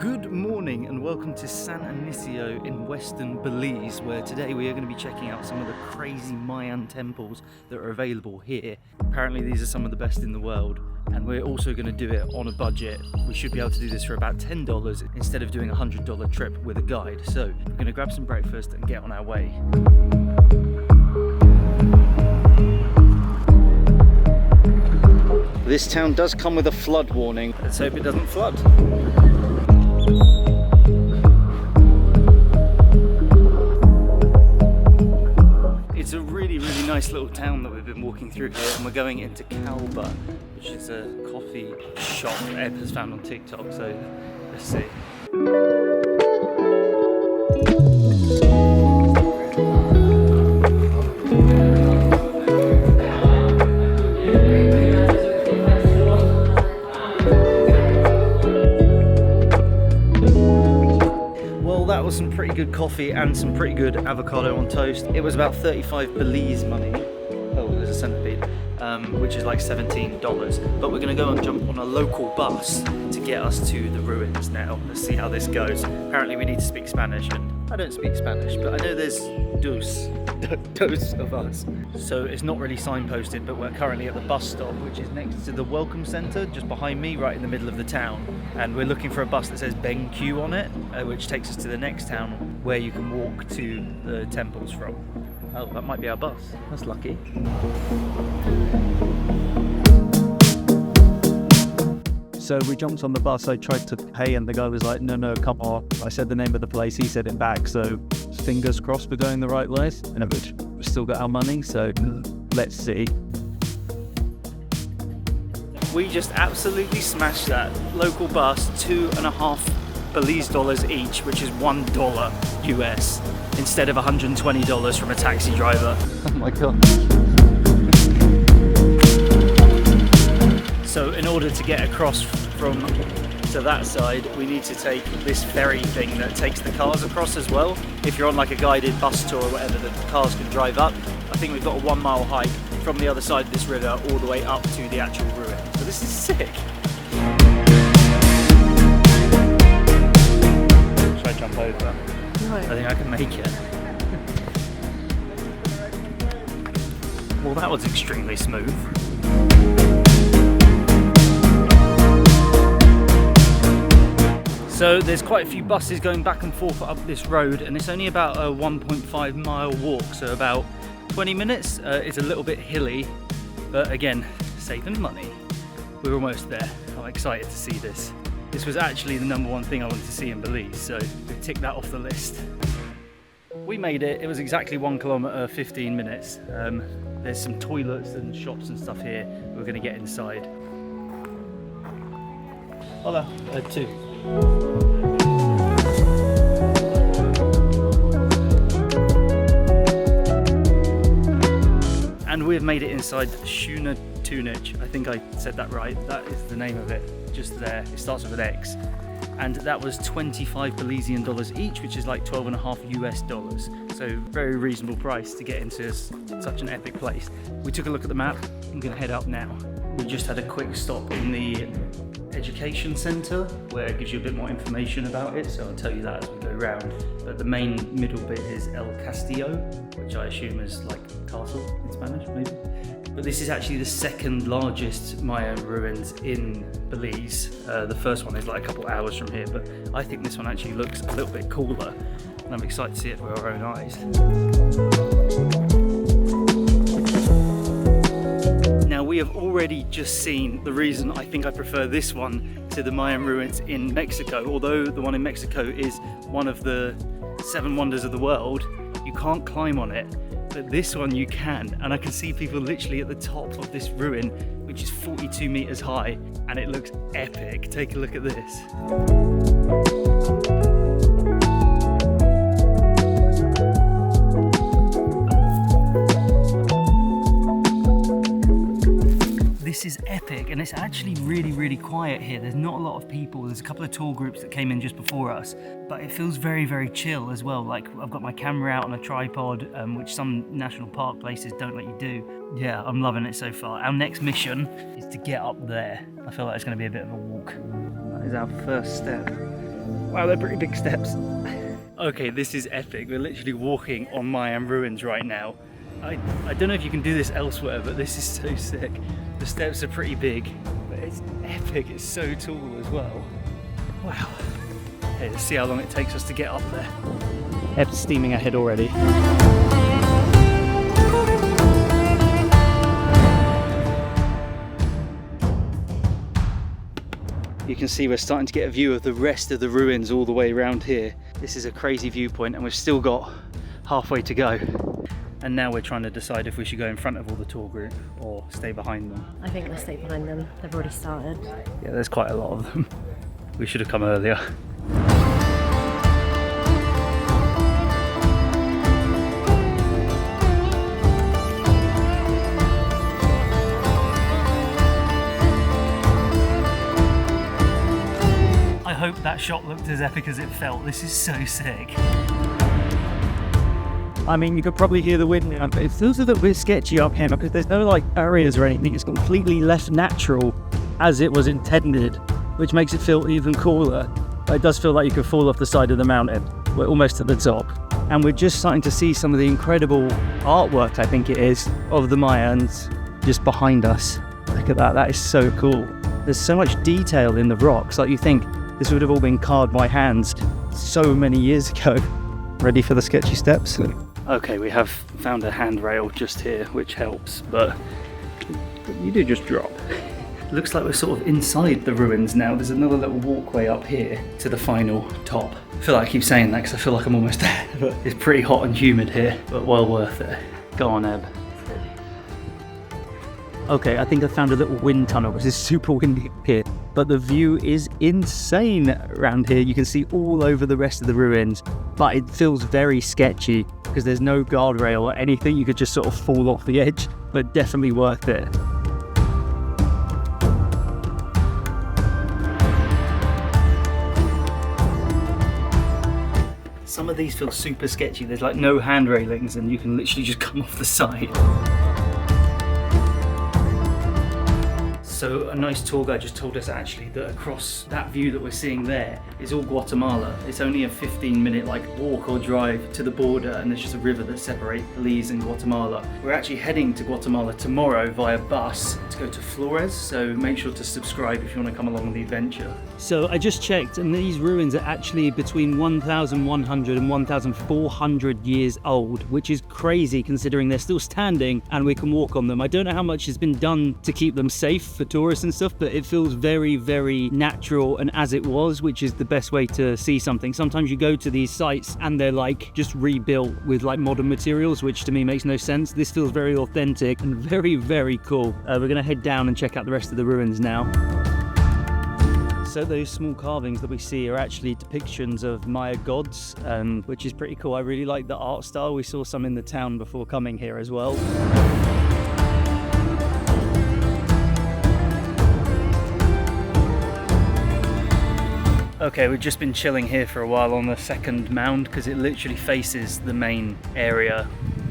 Good morning and welcome to San Ignacio in western Belize, where today we are going to be checking out some of the crazy Mayan temples that are available here. Apparently these are some of the best in the world, and we're also going to do it on a budget. We should be able to do this for about $10 instead of doing a $100 trip with a guide. So we're going to grab some breakfast and get on our way. This town does come with a flood warning. Let's hope it doesn't flood. It's a really nice little town that we've been walking through here, and we're going into Kalba, which is a coffee shop Eb has found on TikTok, so let's see. That was some pretty good coffee and some pretty good avocado on toast. It was about 35 Belize money. Oh, there's a centipede, which is like $17. But we're gonna go and jump on a local bus to get us to the ruins now. Let's see how this goes. Apparently we need to speak Spanish, and I don't speak Spanish, but I know there's dos of us. So it's not really signposted, but we're currently at the bus stop, which is next to the welcome center, just behind me, right in the middle of the town. And we're looking for a bus that says BenQ on it, which takes us to the next town where you can walk to the temples from. Oh, that might be our bus. That's lucky. So we jumped on the bus. I tried to pay and the guy was like, no, come on. I said the name of the place, he said it back. So fingers crossed we're going the right way. And we've still got our money, so let's see. We just absolutely smashed that local bus, $2.50 Belize dollars each, which is $1 US, instead of $120 from a taxi driver. Oh my God. So in order to get across from to that side, we need to take this ferry thing that takes the cars across as well. If you're on like a guided bus tour or whatever, the cars can drive up. I think we've got a 1 mile hike from the other side of this river all the way up to the actual ruin. So this is sick. Should I jump over? No. I think I can make it. Well, that was extremely smooth. So there's quite a few buses going back and forth up this road, and it's only about a 1.5 mile walk, so about 20 minutes. It's a little bit hilly, but again, saving money. We're almost there. I'm excited to see this. This was actually the #1 thing I wanted to see in Belize, so we ticked that off the list. We made it. It was exactly 1 kilometer, 15 minutes. There's some toilets and shops and stuff here. We're gonna get inside. Hola, two. And we've made it inside Xunantunich. I think I said that right. That is the name of it, just there. It starts with an X. And that was 25 Belizean dollars each, which is like 12.5 US dollars. So very reasonable price to get into such an epic place. We took a look at the map. I'm gonna head up now. We just had a quick stop in the education centre where it gives you a bit more information about it, so I'll tell you that as we go round. But the main middle bit is El Castillo, which I assume is like castle in Spanish maybe. But this is actually the second largest Mayan ruins in Belize. The first one is like a couple hours from here, but I think this one actually looks a little bit cooler, and I'm excited to see it with our own eyes. Now we have already just seen the reason I think I prefer this one to the Mayan ruins in Mexico. Although the one in Mexico is one of the 7 wonders of the world, you can't climb on it, but this one you can. And I can see people literally at the top of this ruin, which is 42 meters high, and it looks epic. Take a look at this. This is epic, and it's actually really quiet here. There's not a lot of people. There's a couple of tour groups that came in just before us, but it feels very chill as well. Like, I've got my camera out on a tripod, which some national park places don't let you do. Yeah, I'm loving it so far. Our next mission is to get up there. I feel like it's going to be a bit of a walk. That is our first step. Wow, they're pretty big steps. Okay, this is epic. We're literally walking on Mayan ruins right now. I don't know if you can do this elsewhere, but this is so sick. The steps are pretty big, but it's epic. It's so tall as well. Wow. Okay, let's see how long it takes us to get up there. Eb's steaming ahead already. You can see we're starting to get a view of the rest of the ruins all the way around here. This is a crazy viewpoint and we've still got halfway to go. And now we're trying to decide if we should go in front of all the tour group or stay behind them. I think let's stay behind them. They've already started. Yeah, there's quite a lot of them. We should have come earlier. I hope that shot looked as epic as it felt. This is so sick. I mean, you could probably hear the wind now, but it feels a little bit sketchy up here because there's no like areas or anything. It's completely less natural as it was intended, which makes it feel even cooler. But it does feel like you could fall off the side of the mountain. We're almost at the top. And we're just starting to see some of the incredible artwork, I think it is, of the Mayans just behind us. Look at that, that is so cool. There's so much detail in the rocks, like you think this would have all been carved by hands so many years ago. Ready for the sketchy steps? Okay, we have found a handrail just here, which helps, but you do just drop. Looks like we're sort of inside the ruins now. There's another little walkway up here to the final top. I feel like I keep saying that because I feel like I'm almost there, but it's pretty hot and humid here, but well worth it. Go on, Eb. Okay, I think I found a little wind tunnel because it's super windy up here, but the view is insane around here. You can see all over the rest of the ruins, but it feels very sketchy because there's no guardrail or anything. You could just sort of fall off the edge, but definitely worth it. Some of these feel super sketchy. There's like no hand railings and you can literally just come off the side. So a nice tour guide just told us actually that across that view that we're seeing there is all Guatemala. It's only a 15-minute like walk or drive to the border, and there's just a river that separates Belize and Guatemala. We're actually heading to Guatemala tomorrow via bus to go to Flores, so make sure to subscribe if you want to come along on the adventure. So I just checked, and these ruins are actually between 1,100 and 1,400 years old, which is crazy considering they're still standing and we can walk on them. I don't know how much has been done to keep them safe for tourists and stuff, but it feels very, very natural and as it was, which is the best way to see something. Sometimes you go to these sites and they're like just rebuilt with like modern materials, which to me makes no sense. This feels very authentic and very, very cool. We're gonna head down and check out the rest of the ruins now. So those small carvings that we see are actually depictions of Maya gods, which is pretty cool. I really like the art style. We saw some in the town before coming here as well. Okay, we've just been chilling here for a while on the second mound because it literally faces the main area,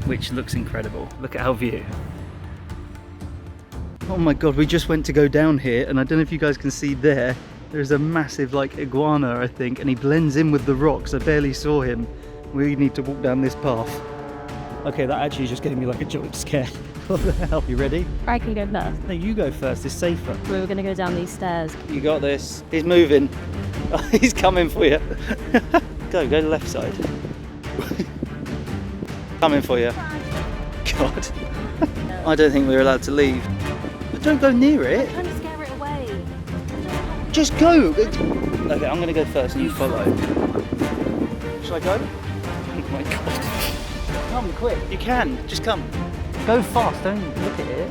which looks incredible. Look at our view. Oh my god, we just went to go down here and I don't know if you guys can see there, there's a massive like iguana I think, and he blends in with the rocks. I barely saw him. We need to walk down this path. Okay, that actually just gave me like a jump scare. What the hell? You ready? I can go first. No, you go first, it's safer. We were going to go down these stairs. You got this. He's moving. He's coming for you. Go to the left side. Coming for you. God. I don't think we're allowed to leave. But don't go near it. I'm trying to scare it away. Just go. Okay, I'm going to go first and you follow. Shall I go? Oh my god. Come quick. You can. Just come. Go fast. Don't look at it.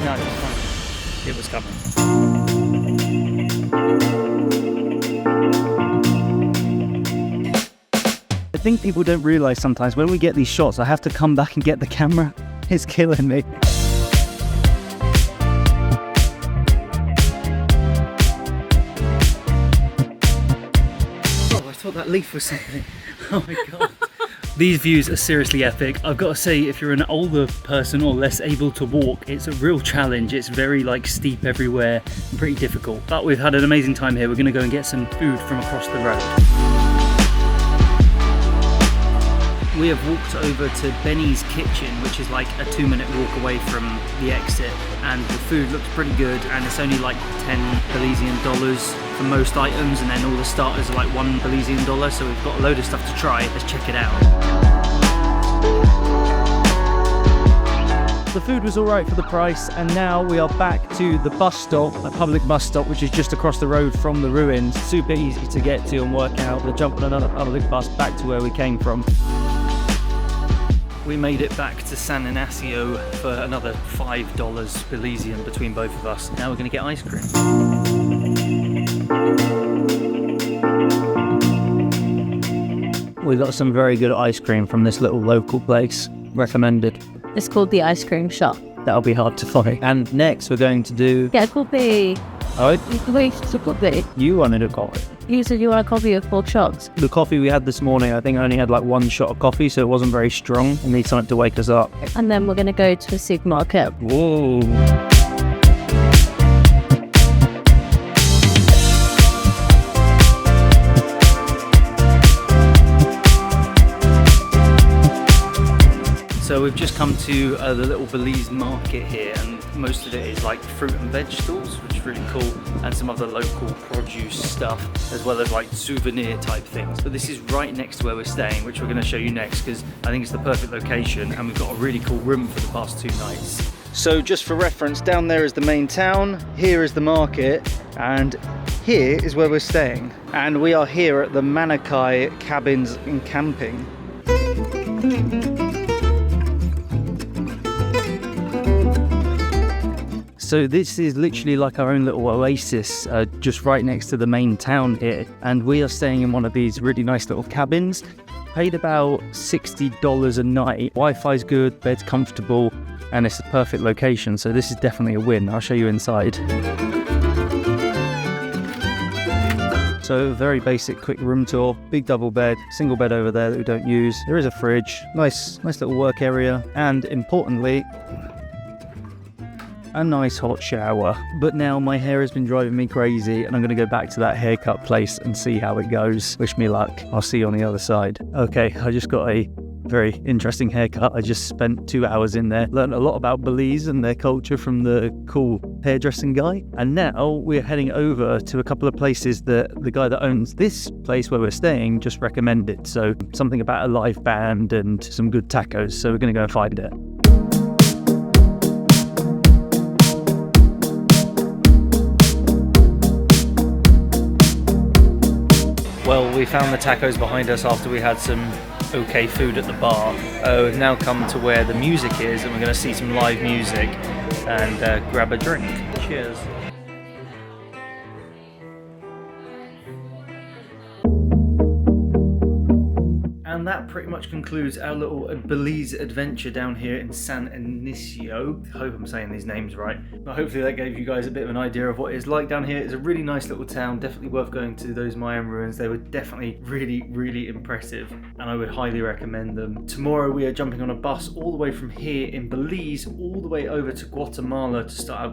No, it's fine. It was coming. I think people don't realise sometimes when we get these shots, I have to come back and get the camera. It's killing me. Oh, I thought that leaf was something. Oh my god. These views are seriously epic. I've got to say, if you're an older person or less able to walk, it's a real challenge. It's very like steep everywhere and pretty difficult. But we've had an amazing time here. We're going to go and get some food from across the road. We have walked over to Benny's Kitchen, which is like a 2-minute walk away from the exit, and the food looks pretty good, and it's only like 10 Belizean dollars for most items, and then all the starters are like 1 Belizean dollar, so we've got a load of stuff to try. Let's check it out. The food was alright for the price, and now we are back to the bus stop, a public bus stop, which is just across the road from the ruins. Super easy to get to and work out. We'll jump on another public bus back to where we came from. We made it back to San Ignacio for another $5 Belizean between both of us. Now we're going to get ice cream. We got some very good ice cream from this little local place. Recommended. It's called the Ice Cream Shop. That'll be hard to find. And next we're going to do... Get a coffee. Oh, Wait, it's a coffee. you wanted a coffee. You said you want a coffee with 4 shots. The coffee we had this morning, I think I only had like 1 shot of coffee, so it wasn't very strong. We need something to wake us up. And then we're going to go to a supermarket. Whoa. So we've just come to the little Belize market here, and most of it is like fruit and vegetables, which is really cool, and some other local produce stuff, as well as like souvenir type things. But this is right next to where we're staying, which we're going to show you next, because I think it's the perfect location, and we've got a really cool room for the past 2 nights. So just for reference, down there is the main town, here is the market, and here is where we're staying. And we are here at the Manakai Cabins and Camping. So this is literally like our own little oasis, just right next to the main town here. And we are staying in one of these really nice little cabins. Paid about $60 a night. Wi-Fi's good, bed's comfortable, and it's a perfect location. So this is definitely a win. I'll show you inside. So very basic, quick room tour. Big double bed, single bed over there that we don't use. There is a fridge, nice little work area, and importantly, a nice hot shower. But now my hair has been driving me crazy, and I'm going to go back to that haircut place and see how it goes. Wish me luck. I'll see you on the other side. Okay, I just got a very interesting haircut. I just spent 2 hours in there, learned a lot about Belize and their culture from the cool hairdressing guy. And now we're heading over to a couple of places that the guy that owns this place where we're staying just recommended. So something about a live band and some good tacos. So we're going to go and find it. Well, we found the tacos behind us after we had some okay food at the bar. We've now come to where the music is, and we're going to see some live music and grab a drink. Cheers. And that pretty much concludes our little Belize adventure down here in San Ignacio. I hope I'm saying these names right. But hopefully that gave you guys a bit of an idea of what it's like down here. It's a really nice little town, definitely worth going to those Mayan ruins. They were definitely really impressive, and I would highly recommend them. Tomorrow we are jumping on a bus all the way from here in Belize all the way over to Guatemala to start our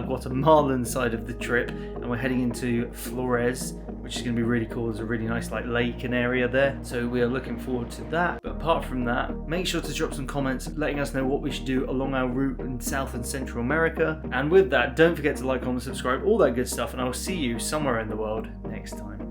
Guatemalan side of the trip, and we're heading into Flores, which is going to be really cool. There's a really nice like lake and area there, so we are looking forward to that. But apart from that, make sure to drop some comments letting us know what we should do along our route in South and Central America. And with that, don't forget to like, comment, subscribe, all that good stuff, and I will see you somewhere in the world next time.